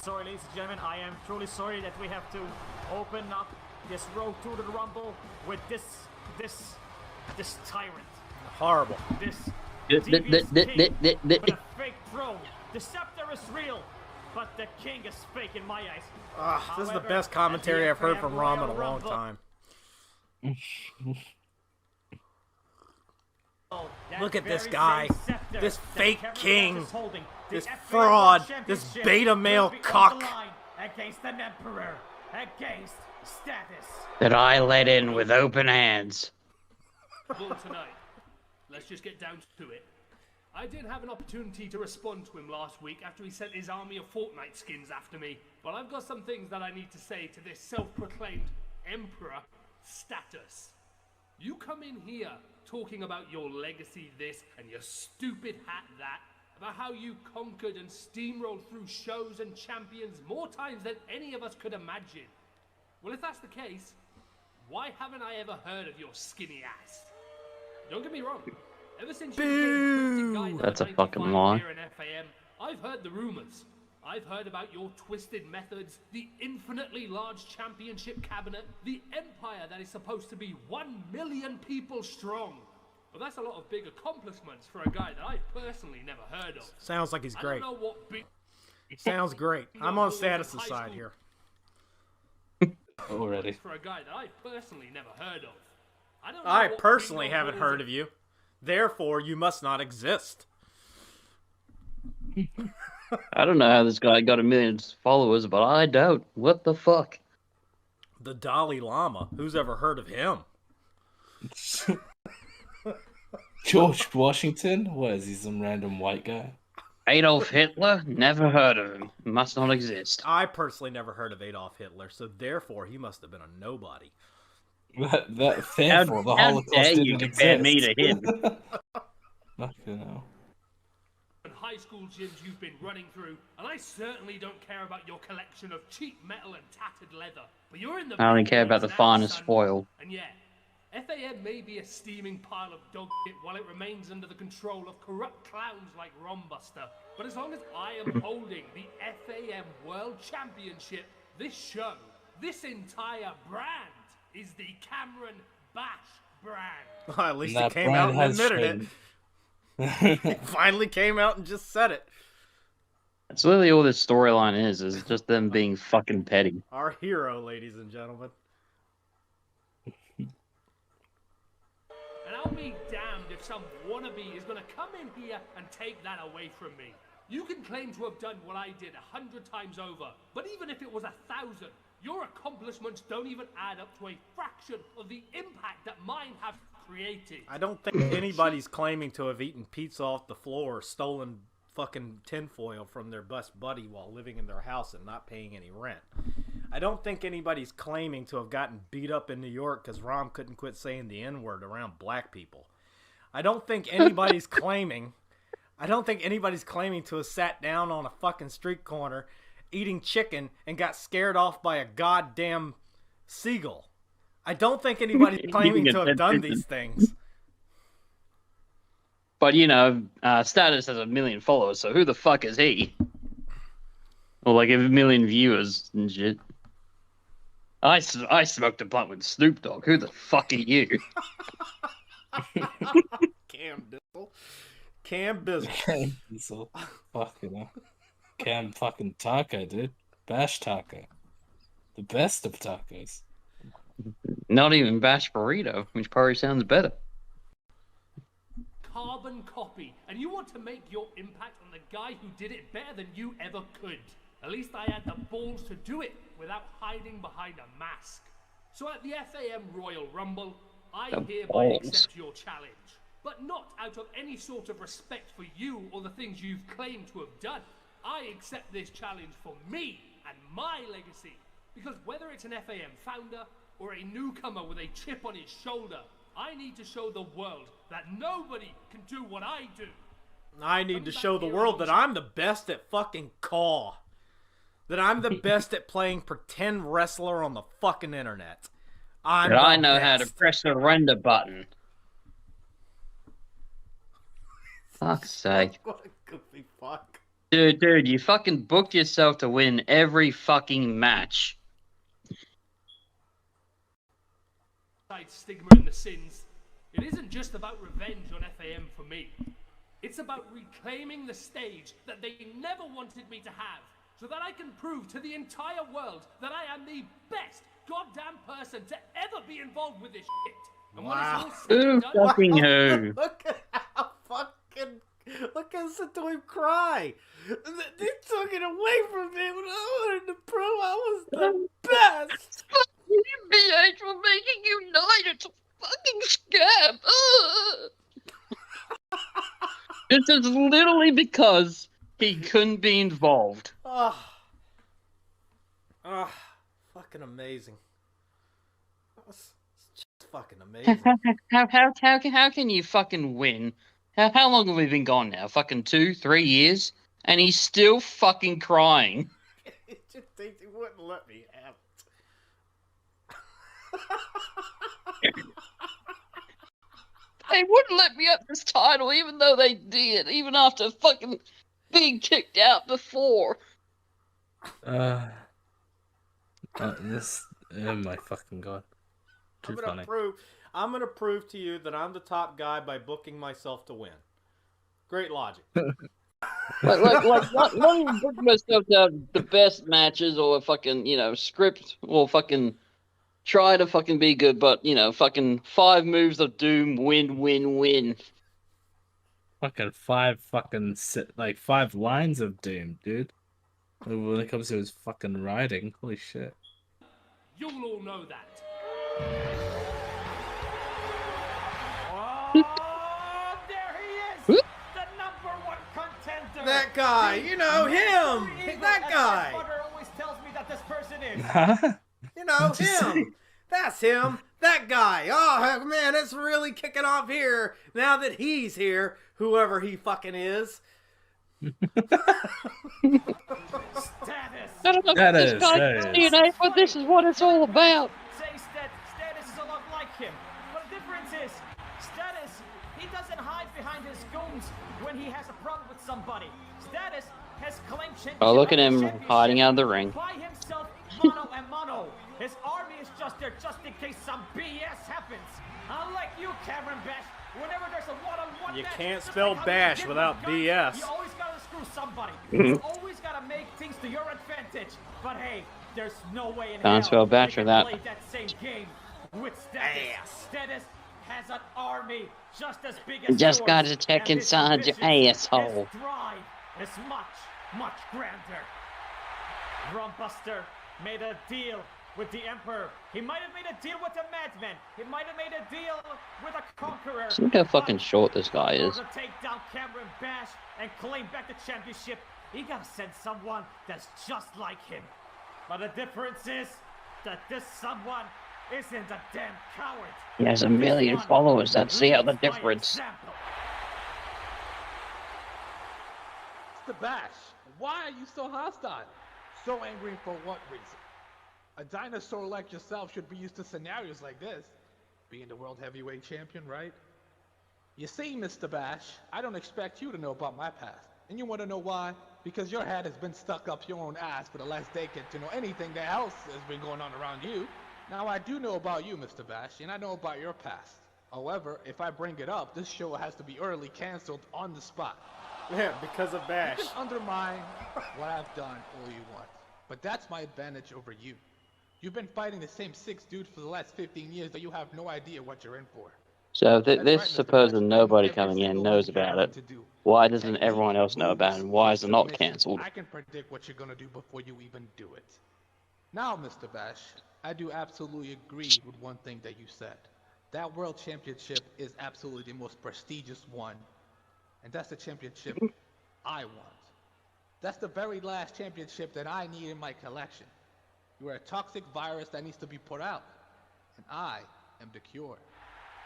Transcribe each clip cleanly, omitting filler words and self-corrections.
sorry, ladies and gentlemen. I am truly sorry that we have to open up this road to the Rumble with this tyrant. Horrible. This devious king with a fake throne. The scepter is real, but the king is fake in my eyes. This is the best commentary I've heard from Rom in a long time. Look at this guy, this fake king, this fraud, this beta male cock. Against an emperor, against status. That I let in with open hands. Well, tonight, let's just get down to it. I did have an opportunity to respond to him last week after he sent his army of Fortnite skins after me, but I've got some things that I need to say to this self-proclaimed emperor status. You come in here talking about your legacy this and your stupid hat that, about how you conquered and steamrolled through shows and champions more times than any of us could imagine. Well, if that's the case, why haven't I ever heard of your skinny ass? Don't get me wrong. Ever since you became That's a fucking lie. here in FAM, I've heard the rumors. I've heard about your twisted methods, the infinitely large championship cabinet, the empire that is supposed to be 1 million people strong. Well, that's a lot of big accomplishments for a guy that I've personally never heard of. Sounds like he's great. I don't know what big... Sounds great. I'm on Status' side here. Already. For a guy that I've personally never heard of. I personally haven't heard of you. Therefore, you must not exist. I don't know how this guy got 1 million followers, but I doubt. What the fuck? The Dalai Lama. Who's ever heard of him? George Washington? What is he, some random white guy? Adolf Hitler? Never heard of him. Must not exist. I personally never heard of Adolf Hitler, so therefore he must have been a nobody. Therefore, the how Holocaust dare you didn't compare exist. me to him? Fucking hell. high school gyms you've been running through, and I certainly don't care about your collection of cheap metal and tattered leather. But you're in the I only care about the now, finest son. spoil. And yeah, FAM may be a steaming pile of dog shit while it remains under the control of corrupt clowns like Rombuster. But as long as I am holding the FAM World Championship, this show, this entire brand, is the Cameron Bash brand. Well, at least And he that came out brand and has admitted changed. it. He finally came out and just said it. That's literally all this storyline is just them being fucking petty. Our hero, ladies and gentlemen. And I'll be damned if some wannabe is gonna come in here and take that away from me. You can claim to have done what I did 100 times over, but even if it was 1,000, your accomplishments don't even add up to a fraction of the impact that mine have created. I don't think anybody's claiming to have eaten pizza off the floor or stolen fucking tinfoil from their best buddy while living in their house and not paying any rent. I don't think anybody's claiming to have gotten beat up in New York because Rom couldn't quit saying the N-word around black people. I don't think anybody's claiming to have sat down on a fucking street corner eating chicken and got scared off by a goddamn seagull. I don't think anybody's claiming to have done these things. But, you know, Status has 1 million followers, so who the fuck is he? Or, like, 1 million viewers and shit. I smoked a blunt with Snoop Dogg. Who the fuck are you? Cam Bizzle. Cam Bizzle. Cam Bizzle. Fucking hell. Cam fucking Taco, dude. Bash Taco. The best of tacos. Not even Bash Burrito, which probably sounds better. Carbon copy, and you want to make your impact on the guy who did it better than you ever could. At least I had the balls to do it without hiding behind a mask. So at the FAM Royal Rumble, I hereby accept your challenge. But not out of any sort of respect for you or the things you've claimed to have done. I accept this challenge for me and my legacy. Because whether it's an FAM founder or a newcomer with a chip on his shoulder, I need to show the world that nobody can do what I do. I need to show the world that I'm the best at fucking Caw. That I'm the best at playing pretend wrestler on the fucking internet. I know how to press the render button. Fuck's sake. What a goofy fuck. Dude, you fucking booked yourself to win every fucking match. Stigma and the sins. It isn't just about revenge on FAM for me. It's about reclaiming the stage that they never wanted me to have, so that I can prove to the entire world that I am the best goddamn person to ever be involved with this shit. And when it's all said Who and done, fucking who? Look at how fucking. Look at listen to him cry. They took it away from me when I wanted to prove I was the best. Fuck you, BH, for making United. It's a fucking scam. This is literally because he couldn't be involved. Fucking amazing. It's just fucking amazing. How can you fucking win? How long have we been gone now? Fucking 2-3 years? And he's still fucking crying. It just thinks he wouldn't let me have it. They wouldn't let me up this title even though they did, even after fucking being kicked out before. This. Oh my fucking god. Too funny. I'm gonna prove to you that I'm the top guy by booking myself to win. Great logic. Not even book myself to have the best matches or fucking, script or fucking try to fucking be good, but, fucking 5 moves of doom, win. Fucking 5 5 lines of doom, dude. When it comes to his fucking writing, holy shit. you'll all know that. Oh, there he is! The #1 contender! That guy, you know, him! That guy! My mother always tells me that this person is. Huh? You know, him! That's him! That guy! Oh, man, it's really kicking off here now that he's here, whoever he fucking is. Status! I don't know That if is, this guy that can is. DNA, but this is what it's all about. Says that Status is a lot like him. But the difference is, Status, he doesn't hide behind his goons when he has a problem with somebody. Status has claimed championship. Oh, look at him championship hiding out of the ring. by himself, mano and mano. His army is just there just in case some BS happens. Unlike you, Cameron Bash, whenever there's a one-on-one You match, can't just spell like how you bash did without with Gunn, BS. You always gotta screw somebody. You always gotta make things to your advantage. But hey, there's no way in hell Can't spell bash they can without- play that same game with Status. Ass. Status has an army just as big as Just yours, got to check and his inside your ambitions, asshole. His drive is much, much grander. Rumbuster made a deal with the Emperor. He might have made a deal with the Madman. He might have made a deal with a Conqueror. Look how fucking But short this guy in is. order to take down Cameron Bash and claim back the championship, he gotta send someone that's just like him. But the difference is that this someone isn't a damn coward. He has a This million one followers. That's the other leads by difference. example. Mr. Bash, why are you so hostile? So angry for what reason? A dinosaur like yourself should be used to scenarios like this. Being the world heavyweight champion, right? You see, Mr. Bash, I don't expect you to know about my past. And you want to know why? Because your head has been stuck up your own ass for the last decade to know anything that else has been going on around you. Now, I do know about you, Mr. Bash, and I know about your past. However, if I bring it up, this show has to be early canceled on the spot. Yeah, because of Bash. You can undermine what I've done all you want, but that's my advantage over you. You've been fighting the same 6 dudes for the last 15 years, but you have no idea what you're in for. So That's this right, Mr. supposed Bash. nobody Every coming in single knows one you about have it. to do. Why doesn't Technique, everyone else know about it? And why is it not submission. cancelled? I can predict what you're gonna do before you even do it. Now, Mr. Bash, I do absolutely agree with one thing that you said. That world championship is absolutely the most prestigious one. And that's the championship I want. That's the very last championship that I need in my collection. You are a toxic virus that needs to be put out. And I am the cure.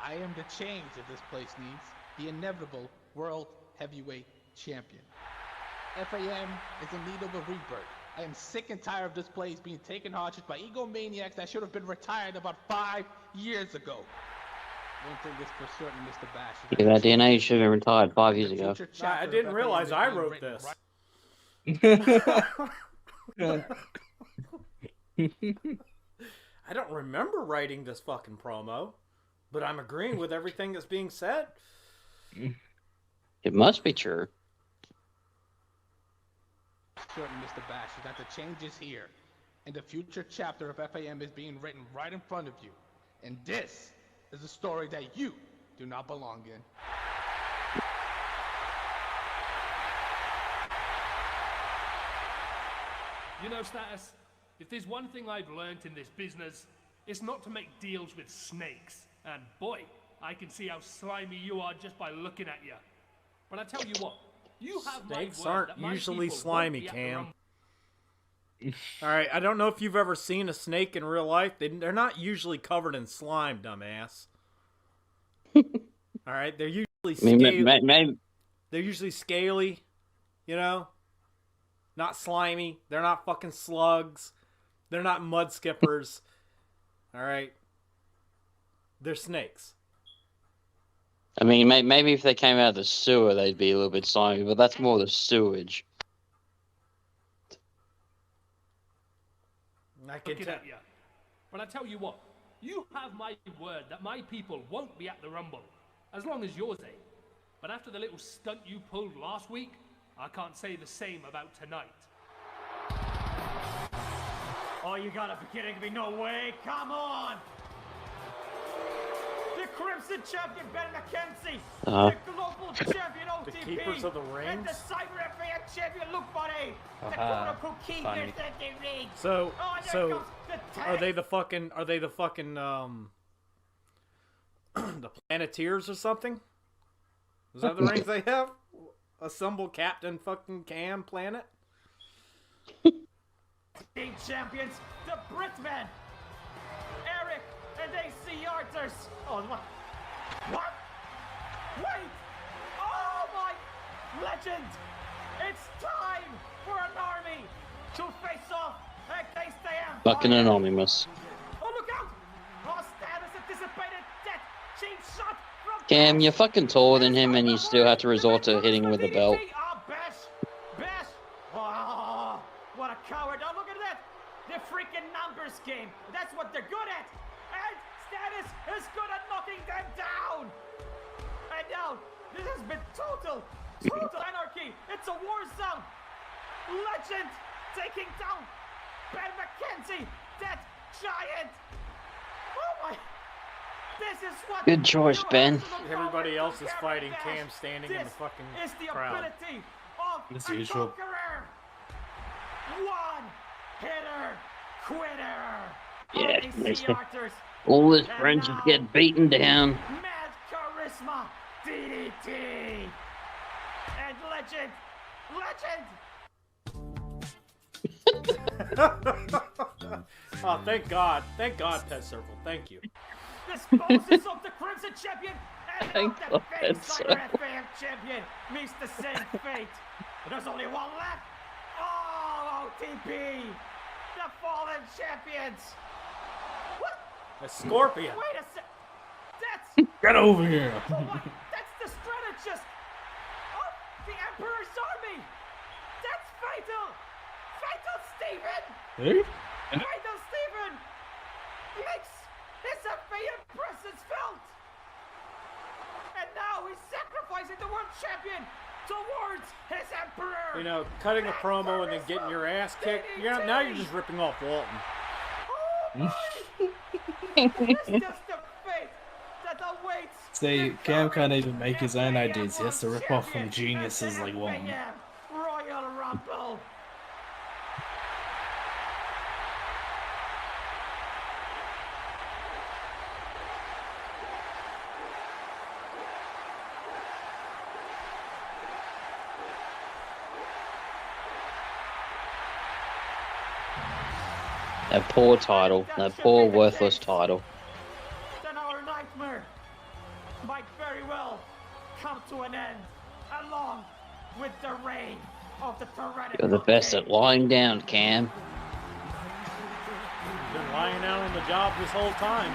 I am the change that this place needs. The inevitable world heavyweight champion. FAM is in need of a rebirth. I am sick and tired of this place being taken hostage by egomaniacs that should have been retired about 5 years ago. One thing is for certain, Mr. Bash. Yeah, that DNA should have been retired 5 years ago. I didn't realize I wrote this. I don't remember writing this fucking promo, but I'm agreeing with everything that's being said. It must be true. Certain, Mr. Bash, is that the change is here, and the future chapter of FAM is being written right in front of you. And this is a story that you do not belong in. You know, Status, if there's one thing I've learned in this business, it's not to make deals with snakes. And boy, I can see how slimy you are just by looking at you. But I tell you what, you have Snakes my word aren't that my usually people won't slimy, be at the Cam. Rumble. All right, I don't know if you've ever seen a snake in real life. They're not usually covered in slime, dumbass. All right, they're usually scaly. Maybe They're usually scaly, you know? Not slimy. They're not fucking slugs. They're not mud skippers. All right? They're snakes. I mean, maybe if they came out of the sewer, they'd be a little bit slimy, but that's more the sewage. I can Looking tell. at you. But I tell you what, you have my word that my people won't be at the Rumble, as long as yours ain't. But after the little stunt you pulled last week, I can't say the same about tonight. Oh, you gotta be kidding me. No way. Come on. The Crimson Champion, Ben McKenzie. The Global Champion, OTP. The Keepers of the And Rings. the Cyber FAM Champion, Luke Bonnet. The quote-unquote Keepers funny. of the Rings. So, Oh, there so comes the are they tank. the fucking the Planeteers or something? Is that the rings they have? Assemble Captain fucking Cam Planet? Team champions, the Britmen. Eric and AC Arthurs. Oh, what? What? Wait! Oh my legend! It's time for an army to face off against the Empire. Fucking anonymous. Oh, look out! Oh, Status anticipated death. Chain shot from Cam, Bash. you're fucking taller than him, and you still have to resort to hitting with a belt. Oh, Bash! Bash! Oh, what a coward. Oh, look at that! The freaking numbers game. That's what they're good at. And Status is good at knocking them down. And now, this has been total anarchy. It's a war zone. Legend taking down Ben McKenzie, that giant. Oh my. This is what. Good choice, you Ben. have to look Everybody forward else to, is Gary fighting Bash. Cam standing in the This fucking is the crowd. ability of As a usual. conqueror. One hitter quitter. Yeah, AC makes me- Arthurs, All his friends would get beaten down. Mad Charisma, DDT, and Legend. Oh, thank God, Pet Circle, thank you. Disposes of the Crimson Champion, and Thank the God, Fame that's Cyber FAM Champion meets the same fate. There's only one left. Oh, OTP, the Fallen Champions. What? A Scorpion. Wait a sec. That's Get over here. oh my, that's the strategist of the Emperor's army. That's Fatal. Fatal Stephen. Hey? Fatal Stephen makes his FAM presence felt. And now he's sacrificing the world champion towards his emperor. You know, cutting a promo and then getting your ass kicked. Now you're just ripping off Walton. Oh my! It's just the fate that awaits. See, the Cam can't current even make his own FAM ideas. He has to rip off from champion geniuses at like the Walton. FAM Royal Rumble. That poor title. That poor worthless title. Then our nightmare might very well come to an end, along with the reign of the tyrannical You're the best king. at lying down, Cam. Been lying out on the job this whole time.